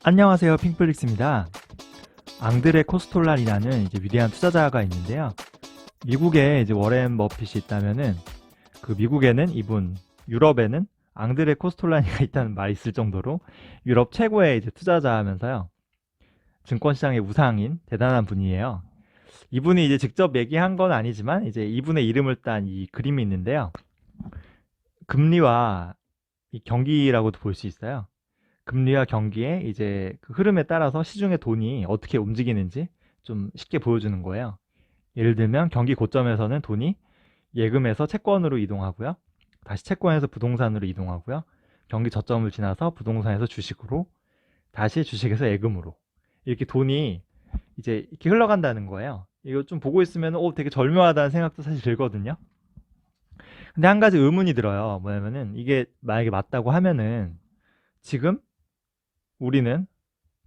안녕하세요. 핑플릭스입니다. 앙드레 코스톨란이라는 위대한 투자자가 있는데요. 미국에 워렌 버핏이 있다면은 그 미국에는 이분, 유럽에는 앙드레 코스톨란이가 있다는 말이 있을 정도로 유럽 최고의 투자자하면서요. 증권시장의 우상인 대단한 분이에요. 이분이 직접 얘기한 건 아니지만 이분의 이름을 딴 이 그림이 있는데요. 금리와 이 경기라고도 볼 수 있어요. 금리와 경기의 그 흐름에 따라서 시중의 돈이 어떻게 움직이는지 좀 쉽게 보여주는 거예요. 예를 들면 경기 고점에서는 돈이 예금에서 채권으로 이동하고요. 다시 채권에서 부동산으로 이동하고요. 경기 저점을 지나서 부동산에서 주식으로, 다시 주식에서 예금으로. 이렇게 돈이 이렇게 흘러간다는 거예요. 이거 좀 보고 있으면 되게 절묘하다는 생각도 사실 들거든요. 근데 한 가지 의문이 들어요. 뭐냐면은 이게 만약에 맞다고 하면은 지금 우리는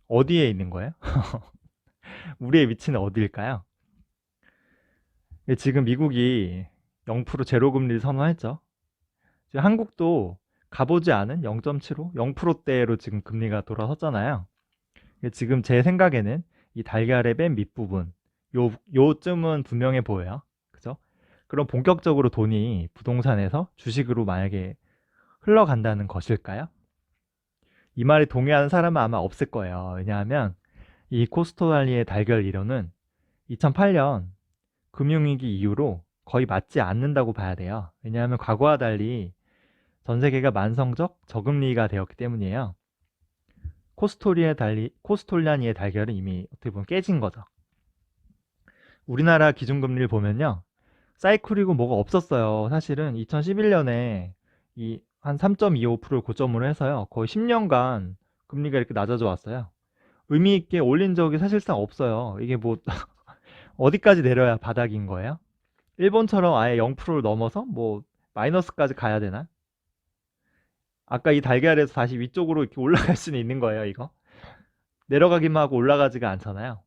어디에 있는 거예요? 우리의 위치는 어디일까요? 지금 미국이 0% 제로금리를 선언했죠. 지금 한국도 가보지 않은 0.75, 0%대로 지금 금리가 돌아섰잖아요. 지금 제 생각에는 이 달걀의 맨 밑부분, 요쯤은 분명해 보여요. 그죠? 그럼 본격적으로 돈이 부동산에서 주식으로 만약에 흘러간다는 것일까요? 이 말에 동의하는 사람은 아마 없을 거예요. 왜냐하면 이 코스토달리의 달걀 이론은 2008년 금융위기 이후로 거의 맞지 않는다고 봐야 돼요. 왜냐하면 과거와 달리 전 세계가 만성적 저금리가 되었기 때문이에요. 코스톨리아니의 달걀은 이미 어떻게 보면 깨진 거죠. 우리나라 기준금리를 보면요. 사이클이고 뭐가 없었어요. 사실은 2011년에 이 한 3.25%를 고점으로 해서요. 거의 10년간 금리가 이렇게 낮아져 왔어요. 의미 있게 올린 적이 사실상 없어요. 이게 뭐 어디까지 내려야 바닥인 거예요? 일본처럼 아예 0%를 넘어서 뭐 마이너스까지 가야 되나? 아까 이 달걀에서 다시 위쪽으로 이렇게 올라갈 수는 있는 거예요, 이거. 내려가기만 하고 올라가지가 않잖아요.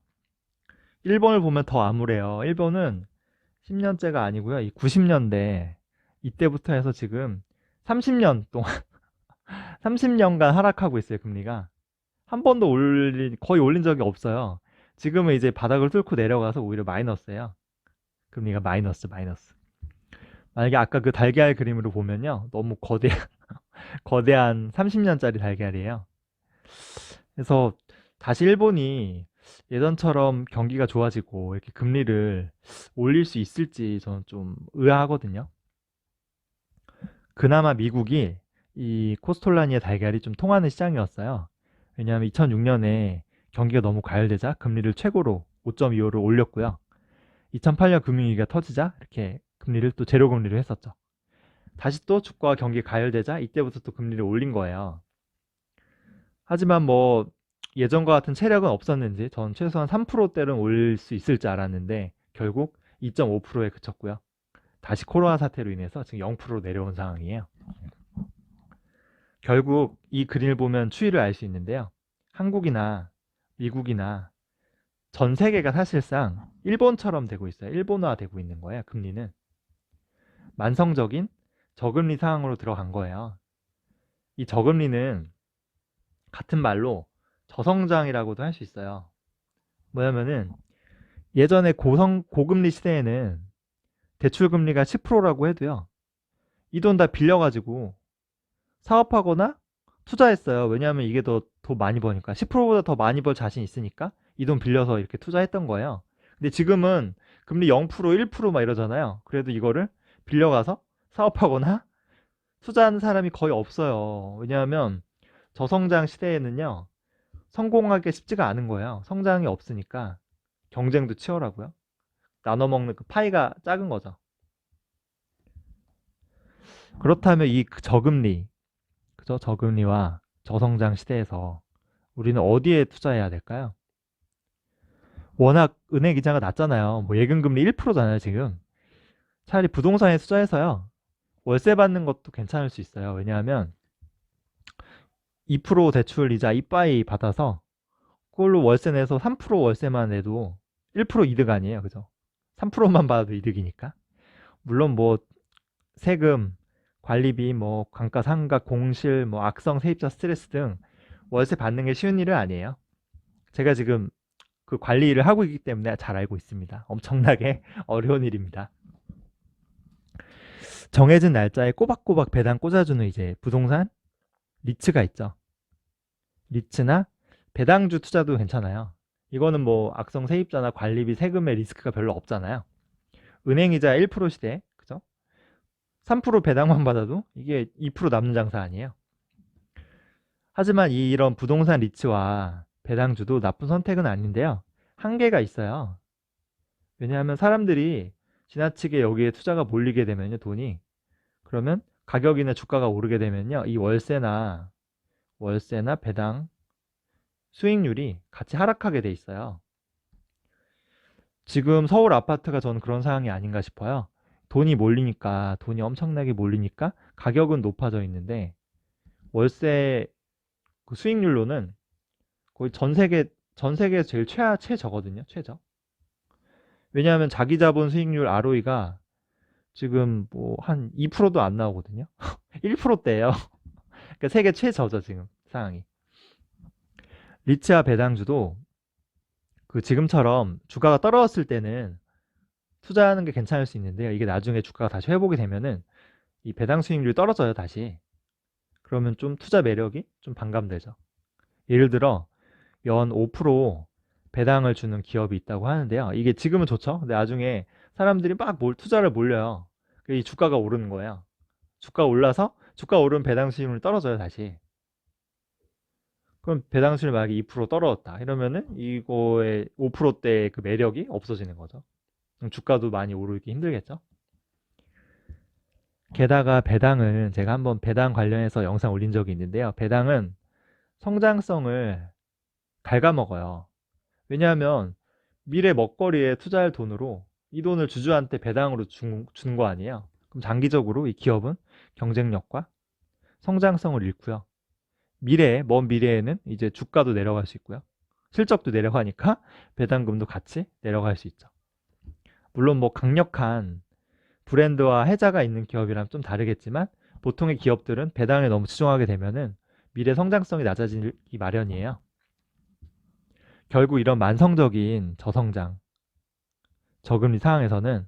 일본을 보면 더 암울해요. 일본은 10년째가 아니고요. 이 90년대 이때부터 해서 지금 30년 동안 30년간 하락하고 있어요, 금리가. 한 번도 거의 올린 적이 없어요. 지금은 이제 바닥을 뚫고 내려가서 오히려 마이너스예요. 금리가 마이너스. 만약에 아까 그 달걀 그림으로 보면요. 너무 거대한 30년짜리 달걀이에요. 그래서 다시 일본이 예전처럼 경기가 좋아지고 이렇게 금리를 올릴 수 있을지 저는 좀 의아하거든요. 그나마 미국이 이 코스톨라니아 달걀이 좀 통하는 시장이었어요. 왜냐하면 2006년에 경기가 너무 과열되자 금리를 최고로 5.25를 올렸고요. 2008년 금융위기가 터지자 이렇게 금리를 또 제로 금리로 했었죠. 다시 또 주가와 경기 가열되자 이때부터 또 금리를 올린 거예요. 하지만 뭐 예전과 같은 체력은 없었는지 전 최소한 3%대는 올릴 수 있을 줄 알았는데 결국 2.5%에 그쳤고요. 다시 코로나 사태로 인해서 지금 0%로 내려온 상황이에요. 결국 이 그림을 보면 추이를 알 수 있는데요. 한국이나 미국이나 전 세계가 사실상 일본처럼 되고 있어요. 일본화 되고 있는 거예요. 금리는. 만성적인 저금리 상황으로 들어간 거예요. 이 저금리는 같은 말로 저성장이라고도 할 수 있어요. 뭐냐면은 예전에 고금리 시대에는 대출 금리가 10%라고 해도요. 이 돈 다 빌려가지고 사업하거나 투자했어요. 왜냐하면 이게 더 많이 버니까. 10%보다 더 많이 벌 자신 있으니까 이 돈 빌려서 이렇게 투자했던 거예요. 근데 지금은 금리 0%, 1%막 이러잖아요. 그래도 이거를 빌려가서 사업하거나 투자하는 사람이 거의 없어요. 왜냐하면 저성장 시대에는요. 성공하기 쉽지가 않은 거예요. 성장이 없으니까 경쟁도 치열하고요. 나눠 먹는 그 파이가 작은 거죠. 그렇다면 이 저금리, 그죠? 저금리와 저성장 시대에서 우리는 어디에 투자해야 될까요? 워낙 은행 이자가 낮잖아요. 뭐 예금금리 1%잖아요, 지금. 차라리 부동산에 투자해서요. 월세 받는 것도 괜찮을 수 있어요. 왜냐하면 2% 대출 이자 이빠이 받아서 그걸로 월세 내서 3% 월세만 내도 1% 이득 아니에요. 그죠? 3%만 받아도 이득이니까. 물론 뭐 세금, 관리비, 뭐 감가상각, 공실, 뭐 악성 세입자 스트레스 등 월세 받는 게 쉬운 일은 아니에요. 제가 지금 그 관리 일을 하고 있기 때문에 잘 알고 있습니다. 엄청나게 어려운 일입니다. 정해진 날짜에 꼬박꼬박 배당 꽂아주는 이제 부동산 리츠가 있죠. 리츠나 배당주 투자도 괜찮아요. 이거는 뭐 악성 세입자나 관리비 세금의 리스크가 별로 없잖아요. 은행이자 1% 시대, 그죠? 3% 배당만 받아도 이게 2% 남는 장사 아니에요. 하지만 이런 부동산 리츠와 배당주도 나쁜 선택은 아닌데요. 한계가 있어요. 왜냐하면 사람들이 지나치게 여기에 투자가 몰리게 되면요, 돈이. 그러면 가격이나 주가가 오르게 되면요, 이 월세나 배당 수익률이 같이 하락하게 돼 있어요. 지금 서울 아파트가 저는 그런 상황이 아닌가 싶어요. 돈이 엄청나게 몰리니까 가격은 높아져 있는데 월세 그 수익률로는 거의 전 세계에서 제일 최저거든요. 최저. 왜냐하면 자기 자본 수익률 ROE가 지금 뭐 한 2%도 안 나오거든요. 1%대예요. 그러니까 세계 최저죠, 지금 상황이. 리츠와 배당주도 그 지금처럼 주가가 떨어졌을 때는 투자하는 게 괜찮을 수 있는데요. 이게 나중에 주가가 다시 회복이 되면은 이 배당 수익률이 떨어져요, 다시. 그러면 좀 투자 매력이 좀 반감되죠. 예를 들어 연 5% 배당을 주는 기업이 있다고 하는데요. 이게 지금은 좋죠. 근데 나중에 사람들이 막 투자를 몰려요. 이 주가가 오르는 거예요. 주가 올라서 주가 오르면 배당 수익률이 떨어져요, 다시. 그럼 배당 수익률 만약에 2% 떨어졌다. 이러면은 이거의 5%대의 그 매력이 없어지는 거죠. 그럼 주가도 많이 오르기 힘들겠죠. 게다가 배당은 제가 한번 배당 관련해서 영상 올린 적이 있는데요. 배당은 성장성을 갉아먹어요. 왜냐하면 미래 먹거리에 투자할 돈으로 이 돈을 주주한테 배당으로 준 거 아니에요. 그럼 장기적으로 이 기업은 경쟁력과 성장성을 잃고요. 먼 미래에는 이제 주가도 내려갈 수 있고요. 실적도 내려가니까 배당금도 같이 내려갈 수 있죠. 물론 뭐 강력한 브랜드와 해자가 있는 기업이랑 좀 다르겠지만 보통의 기업들은 배당에 너무 치중하게 되면은 미래 성장성이 낮아지기 마련이에요. 결국 이런 만성적인 저성장, 저금리 상황에서는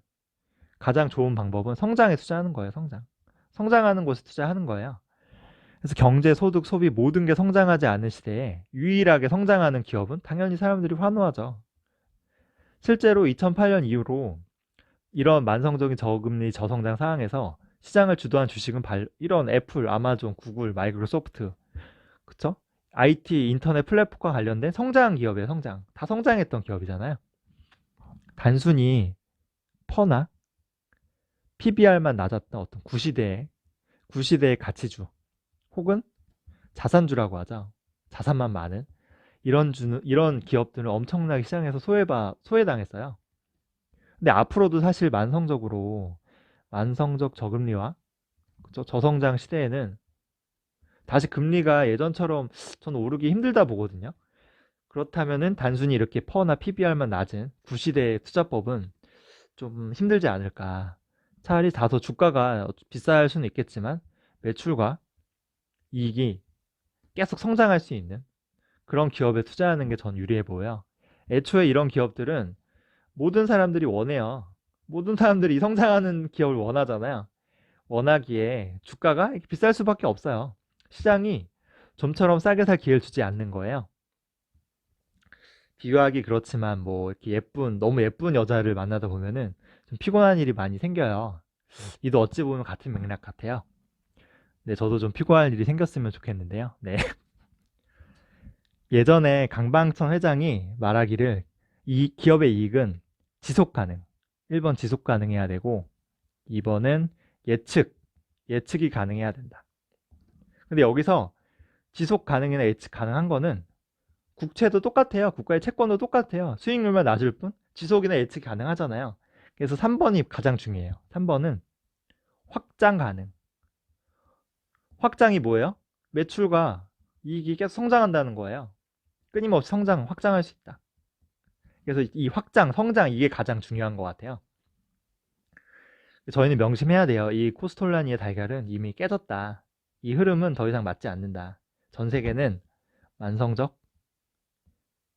가장 좋은 방법은 성장에 투자하는 거예요, 성장. 성장하는 곳에 투자하는 거예요. 그래서 경제, 소득, 소비 모든 게 성장하지 않은 시대에 유일하게 성장하는 기업은 당연히 사람들이 환호하죠. 실제로 2008년 이후로 이런 만성적인 저금리, 저성장 상황에서 시장을 주도한 주식은 이런 애플, 아마존, 구글, 마이크로소프트, 그쵸? IT, 인터넷 플랫폼과 관련된 성장 기업이에요, 성장. 다 성장했던 기업이잖아요. 단순히 퍼나 PBR만 낮았던 어떤 구시대의 가치주, 혹은 자산주라고 하죠. 자산만 많은 이런 기업들은 엄청나게 시장에서 소외당했어요. 근데 앞으로도 사실 만성적 저금리와 그쵸? 저성장 시대에는 다시 금리가 예전처럼 저는 오르기 힘들다 보거든요. 그렇다면은 단순히 이렇게 퍼나 PBR만 낮은 구시대의 투자법은 좀 힘들지 않을까. 차라리 다소 주가가 비쌀 수는 있겠지만 매출과 이익이 계속 성장할 수 있는 그런 기업에 투자하는 게 전 유리해 보여요. 애초에 이런 기업들은 모든 사람들이 원해요. 모든 사람들이 성장하는 기업을 원하잖아요. 원하기에 주가가 비쌀 수밖에 없어요. 시장이 좀처럼 싸게 살 기회를 주지 않는 거예요. 비유하기 그렇지만 뭐 이렇게 너무 예쁜 여자를 만나다 보면은 좀 피곤한 일이 많이 생겨요. 이도 어찌 보면 같은 맥락 같아요. 네, 저도 좀 피곤한 일이 생겼으면 좋겠는데요. 네. 예전에 강방천 회장이 말하기를 이 기업의 이익은 지속 가능. 1번 지속 가능해야 되고 2번은 예측이 가능해야 된다. 근데 여기서 지속 가능이나 예측 가능한 거는 국채도 똑같아요. 국가의 채권도 똑같아요. 수익률만 낮을 뿐 지속이나 예측이 가능하잖아요. 그래서 3번이 가장 중요해요. 3번은 확장 가능. 확장이 뭐예요? 매출과 이익이 계속 성장한다는 거예요. 끊임없이 확장할 수 있다. 그래서 이 성장 이게 가장 중요한 것 같아요. 저희는 명심해야 돼요. 이 코스톨라니의 달걀은 이미 깨졌다. 이 흐름은 더 이상 맞지 않는다. 전 세계는 만성적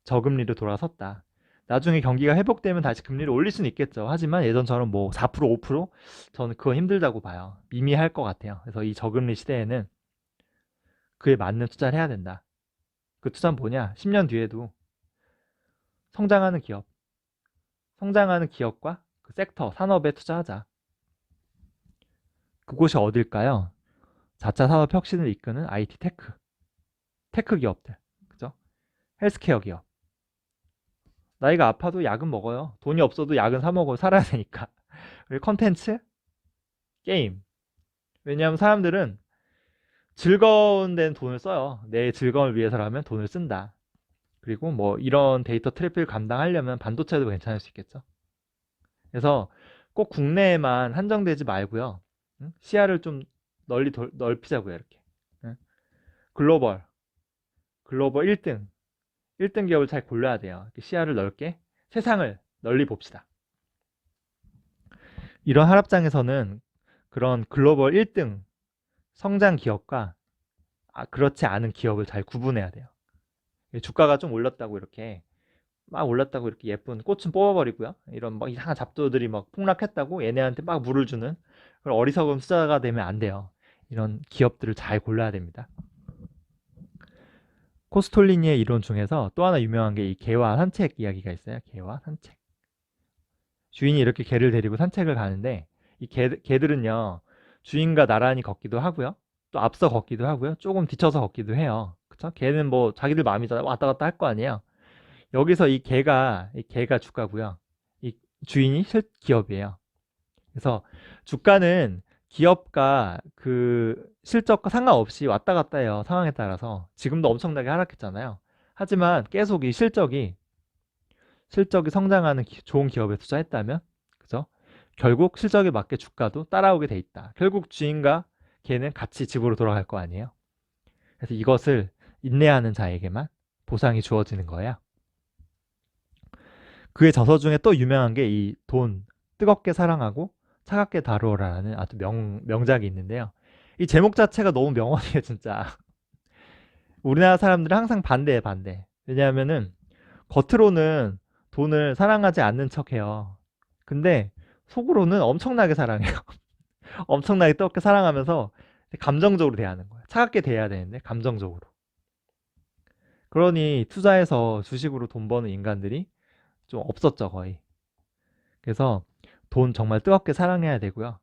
저금리로 돌아섰다. 나중에 경기가 회복되면 다시 금리를 올릴 수는 있겠죠. 하지만 예전처럼 뭐 4%, 5% 저는 그건 힘들다고 봐요. 미미할 것 같아요. 그래서 이 저금리 시대에는 그에 맞는 투자를 해야 된다. 그 투자는 뭐냐? 10년 뒤에도 성장하는 기업, 성장하는 기업과 그 섹터, 산업에 투자하자. 그곳이 어딜까요? 4차 산업 혁신을 이끄는 IT 테크 기업들. 그죠? 헬스케어 기업. 나이가 아파도 약은 먹어요. 돈이 없어도 약은 사 먹어 살아야 되니까. 그리고 컨텐츠, 게임. 왜냐하면 사람들은 즐거운 데는 돈을 써요. 내 즐거움을 위해서라면 돈을 쓴다. 그리고 뭐 이런 데이터 트래픽을 감당하려면 반도체도 괜찮을 수 있겠죠. 그래서 꼭 국내에만 한정되지 말고요. 응? 시야를 좀 넓히자고요, 이렇게. 응? 글로벌, 글로벌 1등 기업을 잘 골라야 돼요. 시야를 넓게, 세상을 널리 봅시다. 이런 하락장에서는 그런 글로벌 1등 성장 기업과 그렇지 않은 기업을 잘 구분해야 돼요. 주가가 좀 올랐다고 이렇게 막 올랐다고 이렇게 예쁜 꽃은 뽑아버리고요. 이런 막 이상한 잡초들이 막 폭락했다고 얘네한테 막 물을 주는 그런 어리석은 투자가 되면 안 돼요. 이런 기업들을 잘 골라야 됩니다. 코스톨리니의 이론 중에서 또 하나 유명한 게 이 개와 산책 이야기가 있어요. 개와 산책. 주인이 이렇게 개를 데리고 산책을 가는데 이 개들은요 주인과 나란히 걷기도 하고요. 또 앞서 걷기도 하고요. 조금 뒤쳐서 걷기도 해요. 그쵸? 개는 뭐 자기들 마음이잖아. 왔다 갔다 할 거 아니에요. 여기서 이 개가 주가고요. 이 주인이 기업이에요. 그래서 주가는 기업과 그 실적과 상관없이 왔다 갔다 해요. 상황에 따라서. 지금도 엄청나게 하락했잖아요. 하지만 계속 이 실적이 성장하는 좋은 기업에 투자했다면, 그죠? 결국 실적에 맞게 주가도 따라오게 돼 있다. 결국 주인과 개는 같이 집으로 돌아갈 거 아니에요. 그래서 이것을 인내하는 자에게만 보상이 주어지는 거예요. 그의 저서 중에 또 유명한 게 이 돈, 뜨겁게 사랑하고 차갑게 다루어라라는 아주 명작이 있는데요. 이 제목 자체가 너무 명언이에요, 진짜. 우리나라 사람들은 항상 반대해, 반대. 왜냐하면은 겉으로는 돈을 사랑하지 않는 척해요. 근데 속으로는 엄청나게 사랑해요. 엄청나게 뜨겁게 사랑하면서 감정적으로 대하는 거예요. 차갑게 대해야 되는데 감정적으로. 그러니 투자해서 주식으로 돈 버는 인간들이 좀 없었죠, 거의. 그래서 돈 정말 뜨겁게 사랑해야 되고요.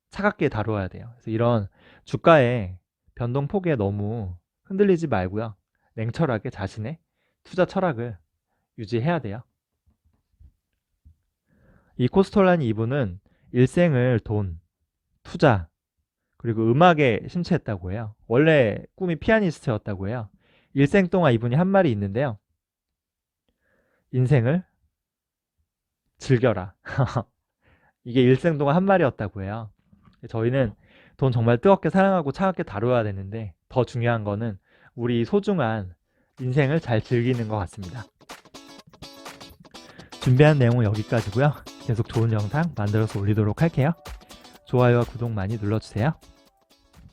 차갑게 다루어야 돼요. 그래서 이런 주가의 변동폭에 너무 흔들리지 말고요. 냉철하게 자신의 투자 철학을 유지해야 돼요. 이 코스톨라니 이분은 일생을 돈, 투자, 그리고 음악에 심취했다고 해요. 원래 꿈이 피아니스트였다고 해요. 일생 동안 이분이 한 말이 있는데요. 인생을 즐겨라. 이게 일생 동안 한 말이었다고 해요. 저희는 돈 정말 뜨겁게 사랑하고 차갑게 다뤄야 되는데 더 중요한 거는 우리 소중한 인생을 잘 즐기는 것 같습니다. 준비한 내용은 여기까지고요. 계속 좋은 영상 만들어서 올리도록 할게요. 좋아요와 구독 많이 눌러주세요.